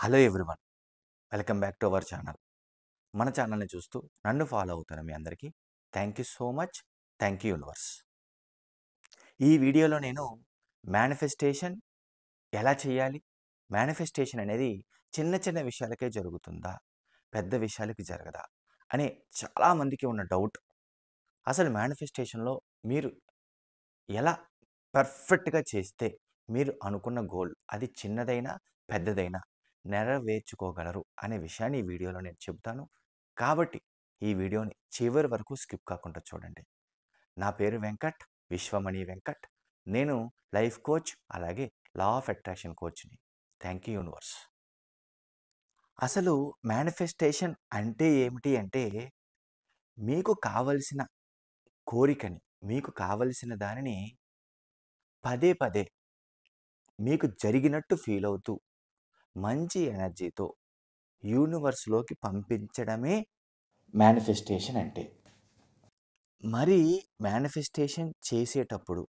Hello everyone. Welcome back to our channel. మన ఛానల్‌ని చూస్తూ నన్ను ఫాలో అవుతున్న మీ అందరికీ thank you so much. Thank you universe. ఈ వీడియోలో నేను మేనిఫెస్టేషన్ ఎలా చేయాలి? మేనిఫెస్టేషన్ అనేది చిన్న చిన్న విషయాలకే జరుగుతుందా? పెద్ద విషయాలకి జరగదా? అనే చాలామందికి ఉన్న డౌట్. అసలు మేనిఫెస్టేషన్‌లో మీరు ఎలా పర్ఫెక్ట్‌గా చేస్తే మీరు అనుకున్న గోల్ అది చిన్నదైనా, పెద్దదైనా నెరవేర్చుకోగలరు అనే విషయాన్ని ఈ వీడియోలో నేను చెబుతాను. కాబట్టి ఈ వీడియోని చివరి వరకు స్కిప్ కాకుండా చూడండి. నా పేరు వెంకట్, విశ్వమణి వెంకట్. నేను లైఫ్ కోచ్, అలాగే లా ఆఫ్ అట్రాక్షన్ కోచ్‌ని. Thank you universe. అసలు మేనిఫెస్టేషన్ అంటే ఏమిటి అంటే, మీకు కావలసిన కోరికని, మీకు కావలసిన దానిని పదే పదే మీకు జరిగినట్టు ఫీల్ అవుతూ, మంచి ఎనర్జీతో యూనివర్స్‌లోకి పంపించడమే మేనిఫెస్టేషన్ అంటే. మరి మేనిఫెస్టేషన్ చేసేటప్పుడు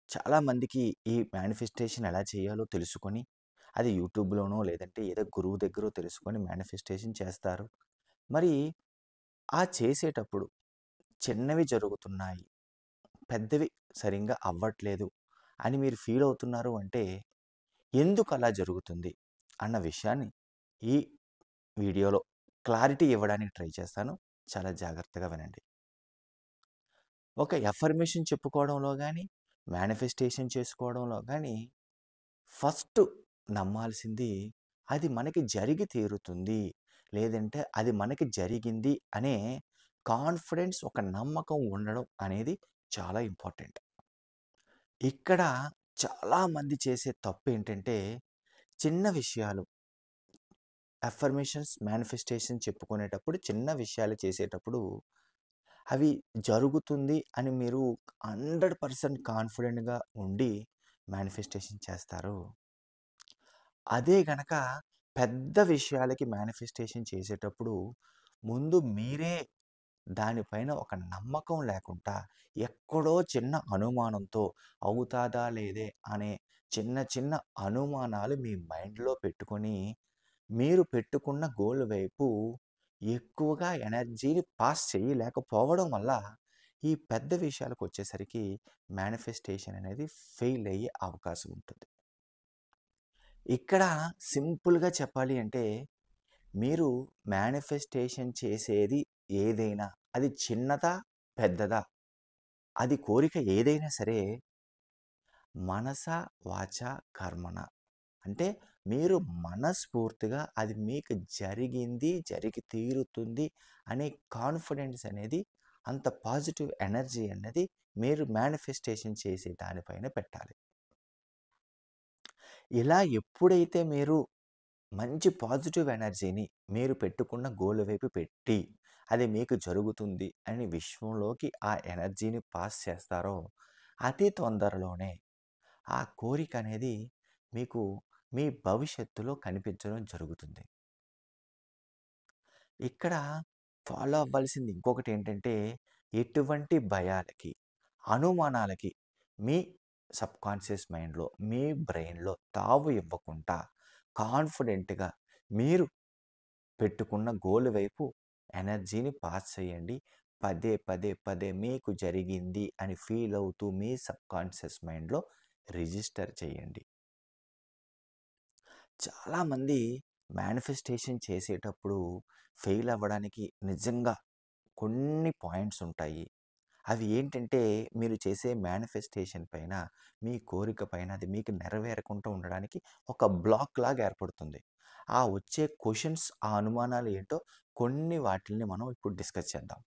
చాలామందికి ఈ మేనిఫెస్టేషన్ ఎలా చేయాలో తెలుసుకొని, అది యూట్యూబ్‌లోనో లేదంటే ఏదో గురువు దగ్గరో తెలుసుకొని మేనిఫెస్టేషన్ చేస్తారు. మరి ఆ చేసేటప్పుడు చిన్నవి జరుగుతున్నాయి, పెద్దవి సరింగా అవ్వట్లేదు అని మీరు ఫీల్ అవుతున్నారు అంటే, ఎందుకు అలా జరుగుతుంది అన్న విషయాన్ని ఈ వీడియోలో క్లారిటీ ఇవ్వడానికి ట్రై చేస్తాను. చాలా జాగ్రత్తగా వినండి. ఒక ఎఫర్మేషన్ చెప్పుకోవడంలో గానీ, మేనిఫెస్టేషన్ చేసుకోవడంలో గానీ, ఫస్ట్ నమ్మాల్సింది అది మనకి జరిగి తీరుతుంది. లేదంటే అది మనకి జరిగింది అనే కాన్ఫిడెన్స్, ఒక నమ్మకం ఉండడం అనేది చాలా ఇంపార్టెంట్. ఇక్కడ చాలామంది చేసే తప్పేంటంటే, చిన్న విషయాలు అఫర్మేషన్స్, మేనిఫెస్టేషన్ చెప్పుకునేటప్పుడు చిన్న విషయాలు చేసేటప్పుడు అవి జరుగుతుంది అని మీరు 100% కాన్ఫిడెంట్‌గా ఉండి మేనిఫెస్టేషన్ చేస్తారు. అదే గనక పెద్ద విషయాలకి మేనిఫెస్టేషన్ చేసేటప్పుడు ముందు మీరే దానిపైన ఒక నమ్మకం లేకుండా ఎక్కడో చిన్న అనుమానంతో అవుతాదా లేదే అనే చిన్న చిన్న అనుమానాలు మీ మైండ్‌లో పెట్టుకొని, మీరు పెట్టుకున్న గోల్ వైపు ఎక్కువగా ఎనర్జీని పాస్ చేయలేకపోవడం వల్ల ఈ పెద్ద విషయాలకొచ్చేసరికి మేనిఫెస్టేషన్ అనేది ఫెయిల్ అయ్యే అవకాశం ఉంటుంది. ఇక్కడ సింపుల్‌గా చెప్పాలి అంటే, మీరు మేనిఫెస్టేషన్ చేసేది ఏదైనా అది చిన్నదా? పెద్దదా? అది కోరిక ఏదైనా సరే మనస, వాచ, కర్మణ. అంటే మీరు మనస్ఫూర్తిగా అది మీకు జరిగింది, జరిగి తీరుతుంది అనే కాన్ఫిడెన్స్ అనేది, అంత పాజిటివ్ ఎనర్జీ అన్నది మీరు మేనిఫెస్టేషన్ చేసే దానిపైన పెట్టాలి. ఇలా ఎప్పుడైతే మీరు మంచి పాజిటివ్ ఎనర్జీని మీరు పెట్టుకున్న గోల్ వైపు పెట్టి, అది మీకు జరుగుతుంది అని విశ్వంలోకి ఆ ఎనర్జీని పాస్ చేస్తారో, అతి తొందరలోనే ఆ కోరిక అనేది మీకు మీ భవిష్యత్తులో కనిపించడం జరుగుతుంది. ఇక్కడ ఫాలో అవ్వాల్సింది ఇంకొకటేంటంటే, ఎటువంటి భయాలకి, అనుమానాలకి మీ సబ్‌కాన్షియస్ మైండ్‌లో, మీ బ్రెయిన్‌లో తావు ఇవ్వకుండా కాన్ఫిడెంట్‌గా మీరు పెట్టుకున్న గోల్ వైపు ఎనర్జీని పాస్ చేయండి. పదే పదే పదే మీకు జరిగింది అని ఫీల్ అవుతూ మీ సబ్‌కాన్షియస్ మైండ్‌లో రిజిస్టర్ చేయండి. చాలామంది మేనిఫెస్టేషన్ చేసేటప్పుడు ఫెయిల్ అవ్వడానికి నిజంగా కొన్ని పాయింట్స్ ఉంటాయి. అవి ఏంటంటే, మీరు చేసే మేనిఫెస్టేషన్ పైన, మీ కోరిక పైన అది మీకు నెరవేరకుండా ఉండడానికి ఒక బ్లాక్ లాగా ఏర్పడుతుంది. ఆ వచ్చే క్వెషన్స్, ఆ అనుమానాలు ఏంటో కొన్ని వాటిల్ని మనం ఇప్పుడు డిస్కస్ చేద్దాం.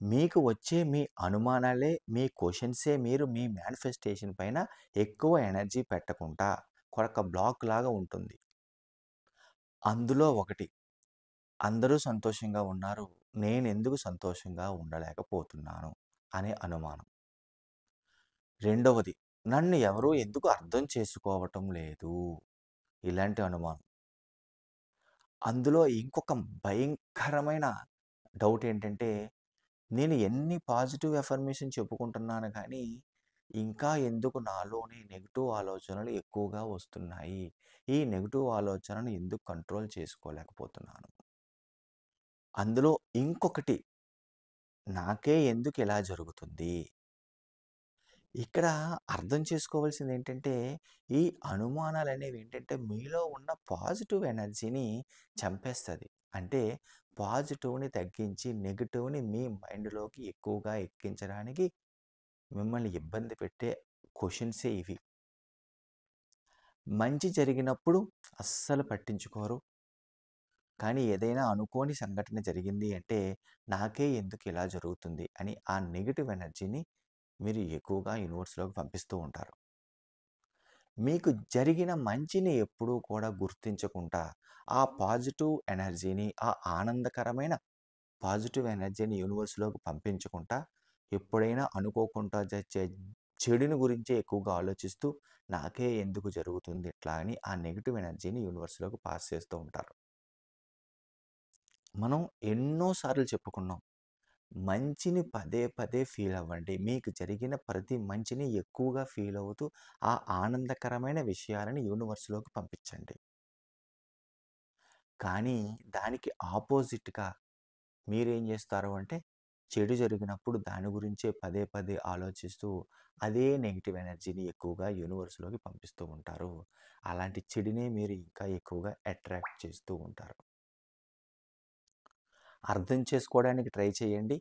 మీకు వచ్చే మీ అనుమానాలే, మీ క్వెషన్సే మీరు మీ మేనిఫెస్టేషన్ పైన ఎక్కువ ఎనర్జీ పెట్టకుండా ఒక బ్లాక్ లాగా ఉంటుంది. అందులో ఒకటి, అందరూ సంతోషంగా ఉన్నారు, నేనెందుకు సంతోషంగా ఉండలేకపోతున్నాను అనే అనుమానం. రెండవది, నన్ను ఎవరు ఎందుకు అర్థం చేసుకోవటం లేదు, ఇలాంటి అనుమానం. అందులో ఇంకొక భయంకరమైన డౌట్ ఏంటంటే, నేను ఎన్ని పాజిటివ్ అఫర్మేషన్ చెప్పుకుంటున్నాను కానీ, ఇంకా ఎందుకు నాలోని నెగెటివ్ ఆలోచనలు ఎక్కువగా వస్తున్నాయి? ఈ నెగెటివ్ ఆలోచనను ఎందుకు కంట్రోల్ చేసుకోలేకపోతున్నాను? అందులో ఇంకొకటి, నాకే ఎందుకు ఇలా జరుగుతుంది? ఇక్కడ అర్థం చేసుకోవాల్సిందేంటంటే, ఈ అనుమానాలనేవేంటంటే, మీలో ఉన్న పాజిటివ్ ఎనర్జీని చంపేస్తది. అంటే, పాజిటివ్‌ని తగ్గించి, నెగెటివ్‌ని మీ మైండ్‌లోకి ఎక్కువగా ఎక్కించడానికి మిమ్మల్ని ఇబ్బంది పెట్టే క్వెషన్సే ఇవి. మంచి జరిగినప్పుడు అస్సలు పట్టించుకోరు. కానీ ఏదైనా అనుకోని సంఘటన జరిగింది అంటే, నాకే ఎందుకు ఇలా జరుగుతుంది అని ఆ నెగెటివ్ ఎనర్జీని మీరు ఎక్కువగా యూనివర్స్‌లోకి పంపిస్తూ ఉంటారు. మీకు జరిగిన మంచిని ఎప్పుడూ కూడా గుర్తించకుండా, ఆ పాజిటివ్ ఎనర్జీని, ఆ ఆనందకరమైన పాజిటివ్ ఎనర్జీని యూనివర్స్‌లోకి పంపించకుండా, ఎప్పుడైనా అనుకోకుండా చచ్చే చెడుని గురించే ఎక్కువగా ఆలోచిస్తూ, నాకే ఎందుకు జరుగుతుంది ఇట్లా అని ఆ నెగెటివ్ ఎనర్జీని యూనివర్స్‌లోకి పాస్ చేస్తూ ఉంటారు. మనం ఎన్నో సార్లు చెప్పుకున్నాం. మంచిని పదే పదే ఫీల్ అవ్వండి. మీకు జరిగిన ప్రతి మంచిని ఎక్కువగా ఫీల్ అవుతూ, ఆ ఆనందకరమైన విషయాలని యూనివర్స్‌లోకి పంపించండి. కానీ దానికి ఆపోజిట్‌గా మీరేం జేస్తారు అంటే, చెడు జరిగినప్పుడు దాని గురించే పదే పదే ఆలోచిస్తూ, అదే నెగెటివ్ ఎనర్జీని ఎక్కువగా యూనివర్స్‌లోకి పంపిస్తూ ఉంటారు. అలాంటి చెడునే మీరు ఇంకా ఎక్కువగా అట్రాక్ట్ చేస్తూ ఉంటారు. అర్థం చేసుకోవడానికి ట్రై చేయండి.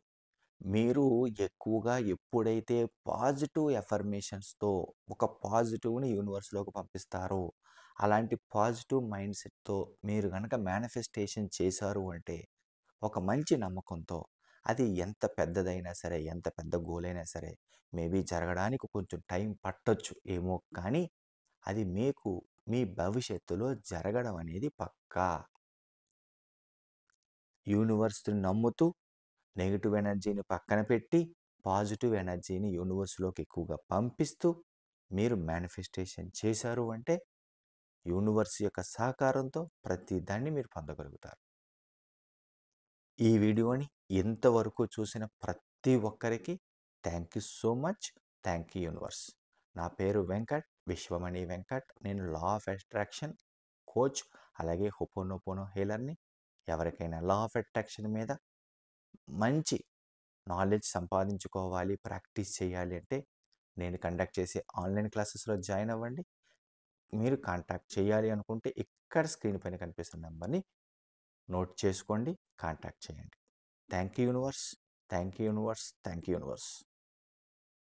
మీరు ఎక్కువగా ఎప్పుడైతే పాజిటివ్ ఎఫర్మేషన్స్‌తో ఒక పాజిటివ్‌ని యూనివర్స్‌లోకి పంపిస్తారో, అలాంటి పాజిటివ్ మైండ్‌సెట్‌తో మీరు గనక మేనిఫెస్టేషన్ చేశారు అంటే, ఒక మంచి నమ్మకంతో అది ఎంత పెద్దదైనా సరే, ఎంత పెద్ద గోల్ అయినా సరే, మేబీ జరగడానికి కొంచెం టైం పట్టొచ్చు ఏమో కానీ, అది మీకు మీ భవిష్యత్తులో జరగడం అనేది పక్కా. యూనివర్స్‌ని నమ్ముతూ నెగెటివ్ ఎనర్జీని పక్కన పెట్టి, పాజిటివ్ ఎనర్జీని యూనివర్స్‌లోకి ఎక్కువగా పంపిస్తూ, మీరు మేనిఫెస్టేషన్ చేశారు అంటే, యూనివర్స్ యొక్క సహకారంతో ప్రతి దాన్ని మీరు పొందగలుగుతారు. ఈ వీడియోని ఇంతవరకు చూసిన ప్రతి ఒక్కరికి thank you so much. Thank you universe. నా పేరు వెంకట్, విశ్వమణి వెంకట్. నేను లా ఆఫ్ అట్రాక్షన్ కోచ్, అలాగే హోపోనోపోనో హీలర్‌ని. ఎవరికైనా లా ఆఫ్ అట్రాక్షన్ మీద మంచి నాలెడ్జ్ సంపాదించుకోవాలి, ప్రాక్టీస్ చేయాలి అంటే నేను కండక్ట్ చేసే ఆన్లైన్ క్లాసెస్‌లో జాయిన్ అవ్వండి. మీరు కాంటాక్ట్ చేయాలి అనుకుంటే ఇక్కడ స్క్రీన్ పైన కనిపిస్తున్న నంబర్‌ని నోట్ చేసుకోండి, కాంటాక్ట్ చేయండి. Thank you universe. Thank you universe. Thank you universe.